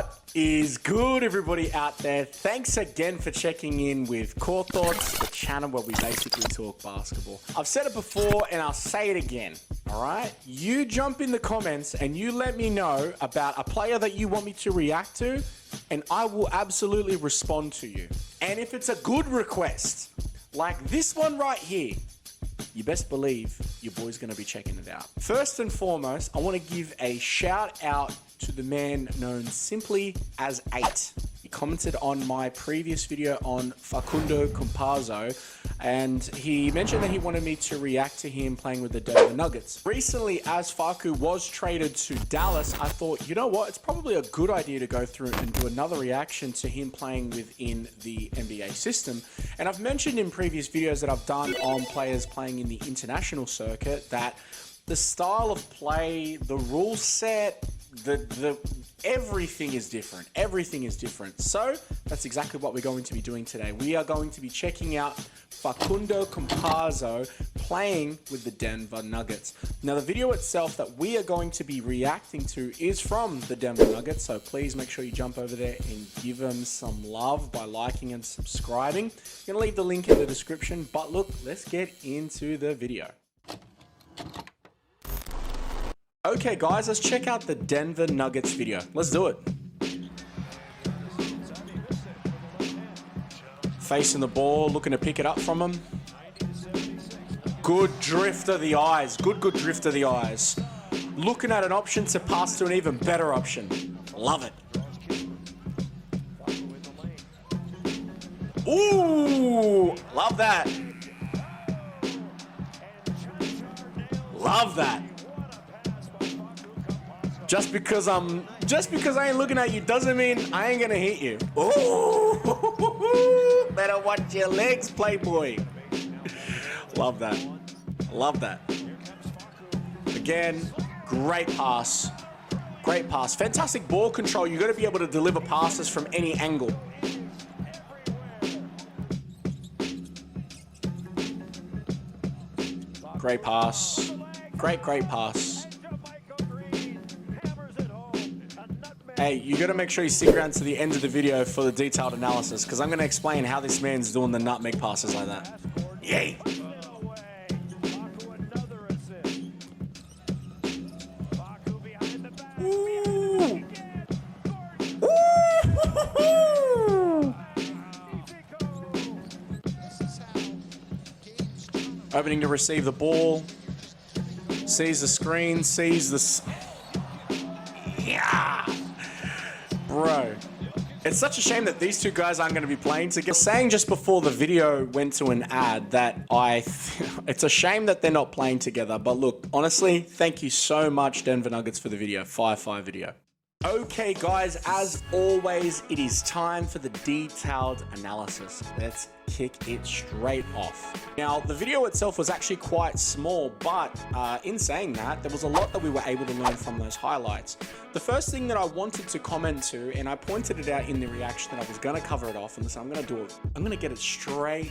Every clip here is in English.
What is good, everybody out there? Thanks again for checking in with Core Thoughts, the channel where we basically talk basketball. I've said it before and I'll say it again, all right? You jump in the comments and you let me know about a player that you want me to react to, and I will absolutely respond to you. And if it's a good request, like this one right here, you best believe your boy's going to be checking it out. First and foremost, I want to give a shout out to the man known simply as 8. He commented on my previous video on Facundo Campazzo, and he mentioned that he wanted me to react to him playing with the Denver Nuggets. Recently, as Facu was traded to Dallas, I thought, you know what, it's probably a good idea to go through and do another reaction to him playing within the NBA system. And I've mentioned in previous videos that I've done on players playing in the international circuit that the style of play, the rule set, everything is different. Everything is different. So that's exactly what we're going to be doing today. We are going to be checking out Facundo Campazzo playing with the Denver Nuggets. Now, the video itself that we are going to be reacting to is from the Denver Nuggets, so please make sure you jump over there and give them some love by liking and subscribing. I'm going to leave the link in the description, but look, let's get into the video. Okay guys, let's check out the Denver Nuggets video. Let's do it. Facing the ball, looking to pick it up from him. Good drift of the eyes. Good drift of the eyes. Looking at an option to pass to an even better option. Love it. Ooh, love that. Love that. Just because I ain't looking at you doesn't mean I ain't gonna hit you. Ooh, better watch your legs, playboy. Love that. Love that. Again, great pass. Great pass. Fantastic ball control. You got to be able to deliver passes from any angle. Great pass. Great pass. Hey, you got to make sure you stick around to the end of the video for the detailed analysis, because I'm going to explain how this man's doing the nutmeg passes like that. Yay! Ooh. Ooh. Opening to receive the ball. Sees the screen, sees the... Yeah! Bro, it's such a shame that these two guys aren't going to be playing together. I was saying just before the video went to an ad that it's a shame that they're not playing together. But look, honestly, thank you so much, Denver Nuggets, for the video. 5-5 video. Okay, guys, as always, it is time for the detailed analysis. Let's kick it straight off. Now, the video itself was actually quite small, but in saying that, there was a lot that we were able to learn from those highlights. The first thing that I wanted to comment to, and I pointed it out in the reaction that I was going to cover it off, and so I'm going to do it. I'm going to get it straight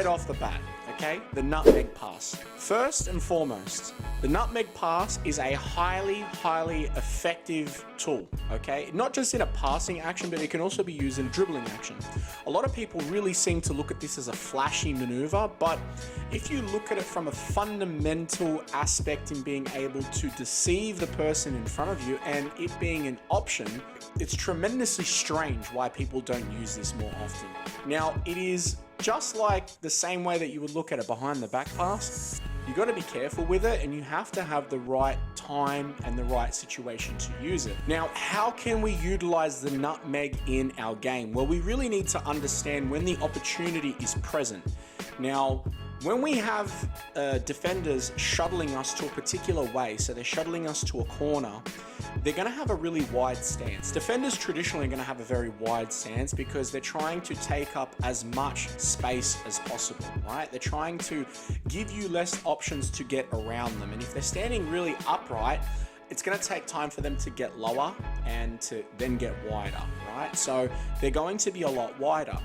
off the bat, okay? The nutmeg pass. First and foremost, the nutmeg pass is a highly effective tool, okay? Not just in a passing action, but it can also be used in dribbling action. A lot of people really seem to look at this as a flashy maneuver, but if you look at it from a fundamental aspect in being able to deceive the person in front of you and it being an option, it's tremendously strange why people don't use this more often. Now, it is just like the same way that you would look at a behind the back pass. You got to be careful with it, and you have to have the right time and the right situation to use it. Now, how can we utilize the nutmeg in our game? Well, we really need to understand when the opportunity is present. Now, when we have defenders shuttling us to a particular way, so they're shuttling us to a corner, they're going to have a really wide stance. Defenders traditionally are going to have a very wide stance because they're trying to take up as much space as possible, right? They're trying to give you less options to get around them. And if they're standing really upright, it's going to take time for them to get lower and to then get wider, right? So they're going to be a lot wider.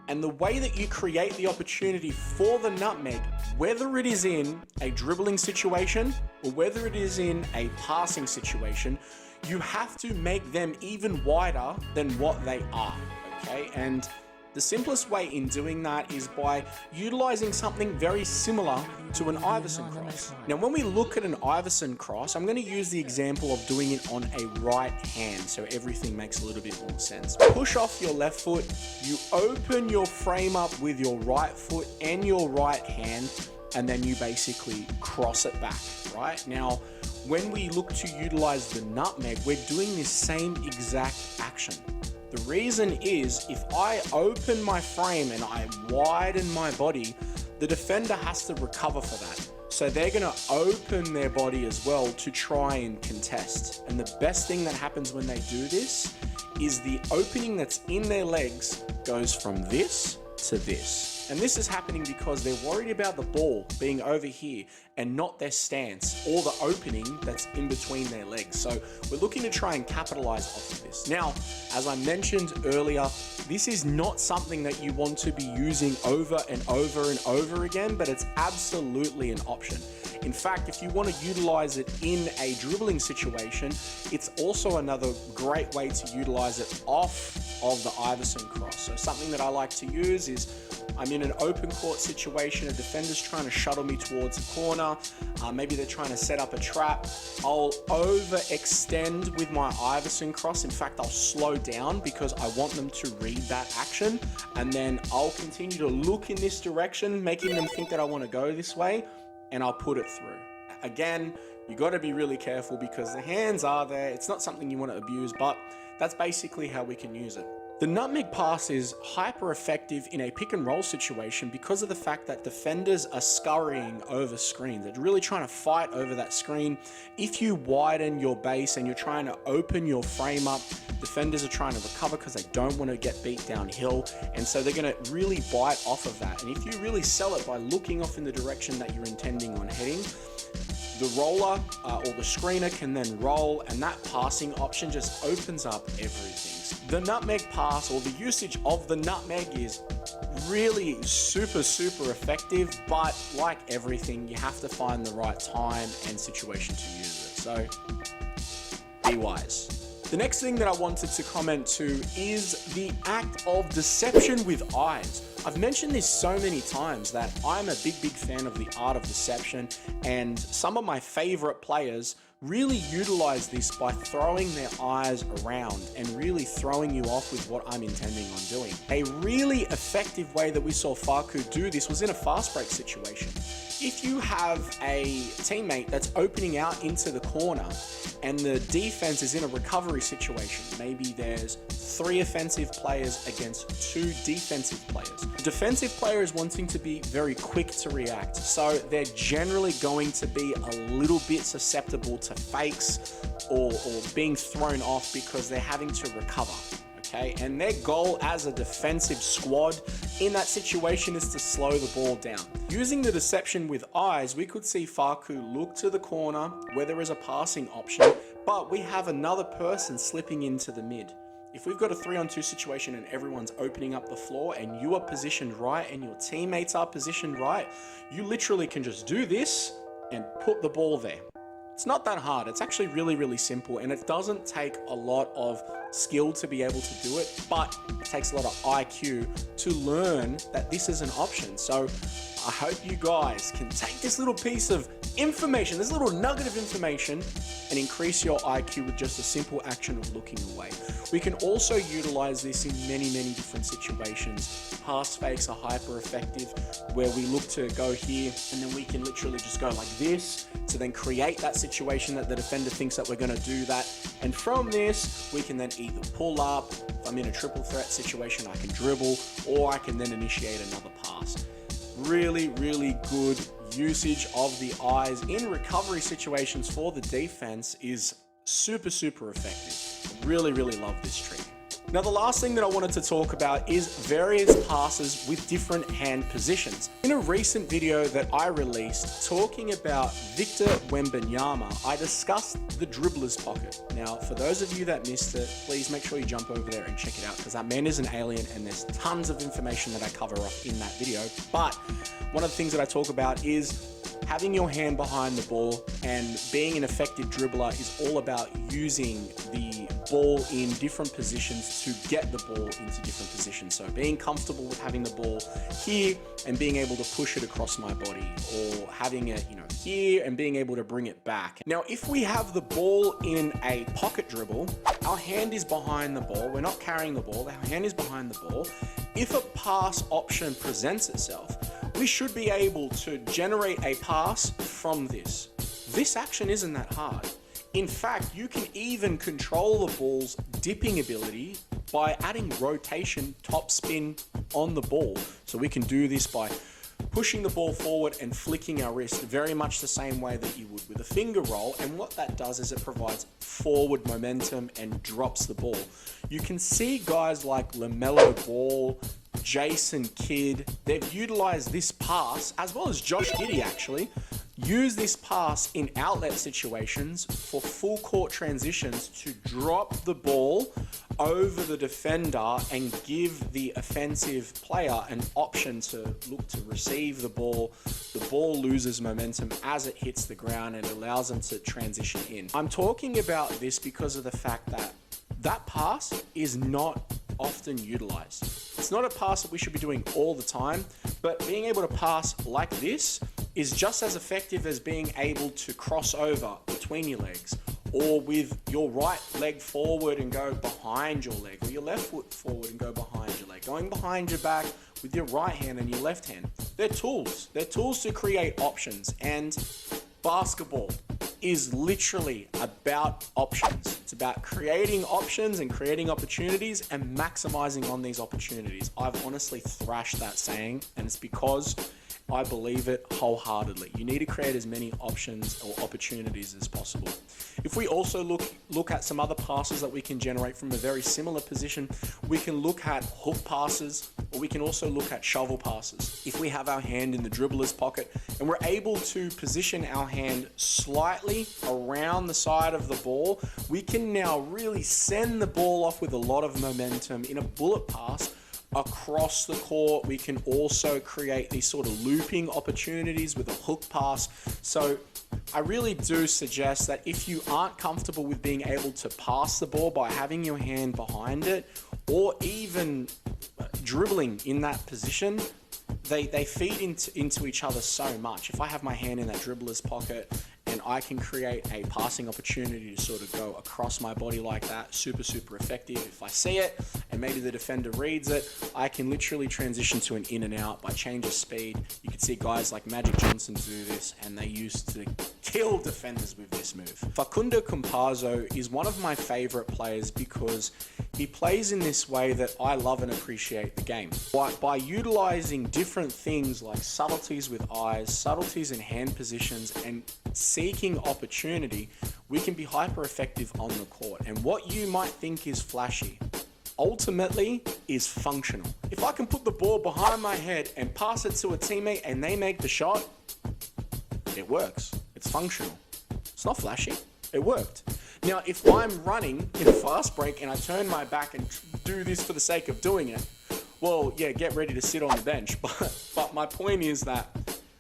And the way that you create the opportunity for the nutmeg, whether it is in a dribbling situation or whether it is in a passing situation, you have to make them even wider than what they are, okay? And the simplest way in doing that is by utilizing something very similar to an Iverson cross. Now, when we look at an Iverson cross, I'm going to use the example of doing it on a right hand so everything makes a little bit more sense. Push off your left foot, you open your frame up with your right foot and your right hand, and then you basically cross it back, right? Now, when we look to utilize the nutmeg, we're doing this same exact action. The reason is if I open my frame and I widen my body, the defender has to recover for that. So they're going to open their body as well to try and contest. And the best thing that happens when they do this is the opening that's in their legs goes from this to this. And this is happening because they're worried about the ball being over here and not their stance or the opening that's in between their legs. So we're looking to try and capitalize off of this. Now, as I mentioned earlier, this is not something that you want to be using over and over and over again, but it's absolutely an option. In fact, if you want to utilize it in a dribbling situation, it's also another great way to utilize it off of the Iverson cross. So something that I like to use is I'm in an open court situation, a defender's trying to shuttle me towards a corner, maybe they're trying to set up a trap. I'll overextend with my Iverson cross. In fact, I'll slow down because I want them to read that action, and then I'll continue to look in this direction, making them think that I want to go this way, and I'll put it through. Again, you got to be really careful because the hands are there. It's not something you want to abuse, but that's basically how we can use it. The nutmeg pass is hyper effective in a pick and roll situation because of the fact that defenders are scurrying over screens. They're really trying to fight over that screen. If you widen your base and you're trying to open your frame up, defenders are trying to recover because they don't want to get beat downhill. And so they're going to really bite off of that. And if you really sell it by looking off in the direction that you're intending on heading, the roller or the screener can then roll, and that passing option just opens up everything. The nutmeg pass, or the usage of the nutmeg, is really super effective, but like everything, you have to find the right time and situation to use it. So be wise. The next thing that I wanted to comment to is the act of deception with eyes. I've mentioned this so many times that I'm a big fan of the art of deception, and some of my favorite players really utilize this by throwing their eyes around and really throwing you off with what I'm intending on doing. A really effective way that we saw Facu do this was in a fast break situation. If you have a teammate that's opening out into the corner and the defense is in a recovery situation, maybe there's 3 offensive players against 2 defensive players. The defensive player is wanting to be very quick to react, so they're generally going to be a little bit susceptible to fakes or being thrown off because they're having to recover. Okay, and their goal as a defensive squad in that situation is to slow the ball down. Using the deception with eyes, we could see Facu look to the corner where there is a passing option, but we have another person slipping into the mid. If we've got a 3-on-2 situation and everyone's opening up the floor and you are positioned right and your teammates are positioned right, you literally can just do this and put the ball there. It's not that hard. It's actually really simple, and it doesn't take a lot of skill to be able to do it, but it takes a lot of IQ to learn that this is an option. So I hope you guys can take this little piece of information, this little nugget of information, and increase your IQ with just a simple action of looking away. We can also utilize this in many different situations. Pass fakes are hyper effective, where we look to go here and then we can literally just go like this to then create that situation that the defender thinks that we're going to do that. And from this, we can then either pull up. If I'm in a triple threat situation, I can dribble, or I can then initiate another pass. Really good usage of the eyes in recovery situations for the defense is super effective. Really love this trick. Now, the last thing that I wanted to talk about is various passes with different hand positions. In a recent video that I released talking about Victor Wembanyama, I discussed the dribbler's pocket. Now, for those of you that missed it, please make sure you jump over there and check it out, because that man is an alien and there's tons of information that I cover off in that video. But one of the things that I talk about is having your hand behind the ball and being an effective dribbler is all about using the ball in different positions to get the ball into different positions. So being comfortable with having the ball here and being able to push it across my body, or having it, here and being able to bring it back. Now, if we have the ball in a pocket dribble, our hand is behind the ball. We're not carrying the ball. Our hand is behind the ball. If a pass option presents itself, we should be able to generate a pass from this. This action isn't that hard. In fact, you can even control the ball's dipping ability by adding rotation, top spin on the ball. So we can do this by pushing the ball forward and flicking our wrist very much the same way that you would with a finger roll. And what that does is it provides forward momentum and drops the ball. You can see guys like LaMelo Ball, Jason Kidd, they've utilized this pass, as well as Josh Giddey actually, use this pass in outlet situations for full court transitions to drop the ball over the defender and give the offensive player an option to look to receive the ball. The ball loses momentum as it hits the ground and allows them to transition in. I'm talking about this because of the fact that that pass is not often utilized. It's not a pass that we should be doing all the time, but being able to pass like this is just as effective as being able to cross over between your legs, or with your right leg forward and go behind your leg, or your left foot forward and go behind your leg, going behind your back with your right hand and your left hand. They're tools. They're tools to create options, and basketball is literally about options. It's about creating options and creating opportunities and maximizing on these opportunities. I've honestly thrashed that saying, and it's because I believe it wholeheartedly. You need to create as many options or opportunities as possible. If we also look at some other passes that we can generate from a very similar position, we can look at hook passes, or we can also look at shovel passes. If we have our hand in the dribbler's pocket and we're able to position our hand slightly around the side of the ball, we can now really send the ball off with a lot of momentum in a bullet pass across the court. We can also create these sort of looping opportunities with a hook pass. So I really do suggest that if you aren't comfortable with being able to pass the ball by having your hand behind it, or even dribbling in that position, they feed into each other so much. If I have my hand in that dribbler's pocket and I can create a passing opportunity to sort of go across my body like that, super, super effective. If I see it and maybe the defender reads it, I can literally transition to an in and out by change of speed. You can see guys like Magic Johnson do this, and they used to kill defenders with this move. Facundo Campazzo is one of my favorite players because he plays in this way that I love and appreciate the game. By utilizing different things like subtleties with eyes, subtleties in hand positions, and seeking opportunity, we can be hyper effective on the court. And what you might think is flashy ultimately is functional. If I can put the ball behind my head and pass it to a teammate and they make the shot, it works. It's functional. It's not flashy. It worked. Now, if I'm running in a fast break and I turn my back and do this for the sake of doing it, well, yeah, get ready to sit on the bench. But my point is that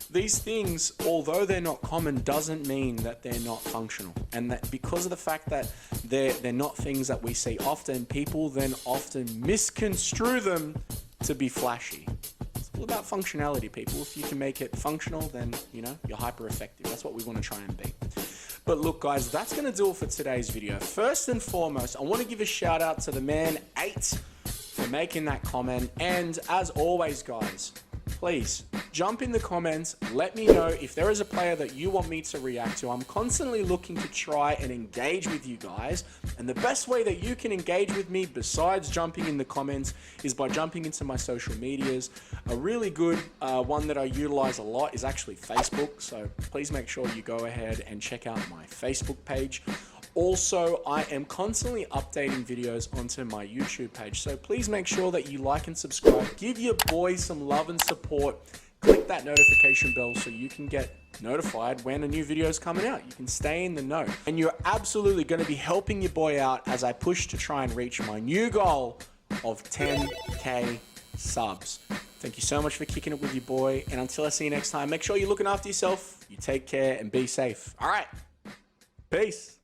these things, although they're not common, doesn't mean that they're not functional. And that because of the fact that they're not things that we see often, people then often misconstrue them to be flashy. It's all about functionality, people. If you can make it functional, then, you're hyper effective. That's what we want to try and be. But look, guys, that's going to do it for today's video. First and foremost, I want to give a shout out to the man 8 for making that comment. And as always, guys, please jump in the comments. Let me know if there is a player that you want me to react to. I'm constantly looking to try and engage with you guys. And the best way that you can engage with me besides jumping in the comments is by jumping into my social medias. A really good one that I utilize a lot is actually Facebook. So please make sure you go ahead and check out my Facebook page. Also, I am constantly updating videos onto my YouTube page. So please make sure that you like and subscribe. Give your boy some love and support. Click that notification bell so you can get notified when a new video is coming out. You can stay in the know. And you're absolutely going to be helping your boy out as I push to try and reach my new goal of 10K subs. Thank you so much for kicking it with your boy. And until I see you next time, make sure you're looking after yourself. You take care and be safe. All right. Peace.